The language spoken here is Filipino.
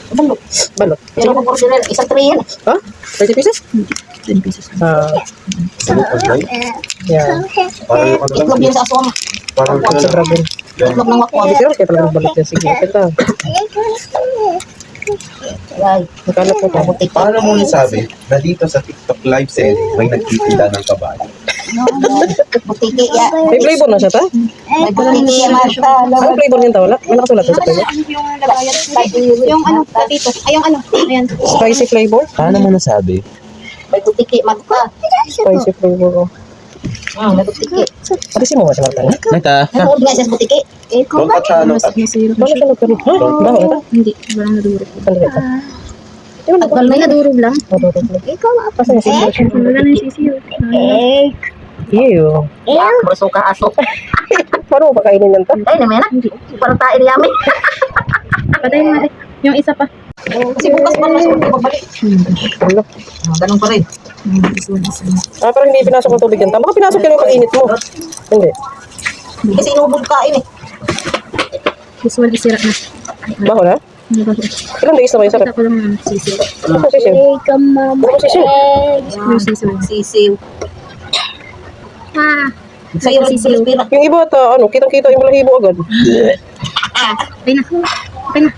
Balot. Balot. Pero kung order, isang tray yan. Ha? 30 pieces? 10 pesos. Yeah. Itlog yun sa aswang. Parang Sa dragon. Itlog ng wakwa. Pero kaya talagang balot yan. Sige, kita. Ay, Nakalat mo pa. butik. paano mo nasabi na dito sa TikTok live selling may nagtitinda ng kabayo? Butiki yan. May flavor na siya ta? May butiki yan, Marta. Ano flavor niyan ta? Wala? May nakasulat na sa flavor? Yung lagayan. Yung ano, dito. Ay, yung ano. Ayan. Spicy flavor? Paano mo nasabi? May butiki, Marta. Spicy flavor. May butiki. Alisin mo nga sa Marta. Nata, Nanood nga siya sa butiki. doon ka sa ano? Masiro. Bakit siya nagkaroon? Ha? Baho na ta? Hindi. Walang nadurog. Saan na ta? Tagal May na yan. nadurog lang. Ikaw, Kasi yung sisi. Wala na yung sisiyo. Ew. Maso ka aso. Paano mo pakainin yan ta? Ay, naman na. Parang tain yamin. Patay mo natin. Yung isa pa. Kasi bukas pa na siya magbabalik. Ano? Ganun pa rin. Parang hindi pinasok ng tubig yan ta. Baka pinasok yan yung pag-init mo. Hindi. Kasi inubog kain eh. Usual isira na. Baho na? Ilang days na ba yung sarap? Kita ko lang ng sisiyo. Ano ko sisiw? Ano ko sisiw? Yung sisiyo. Sisiw. Ah. Sa'yo rin Sisiw. sisiw. Yung iba ta, ano, kitang-kita yung balahibo agad. Ay na. Ay na.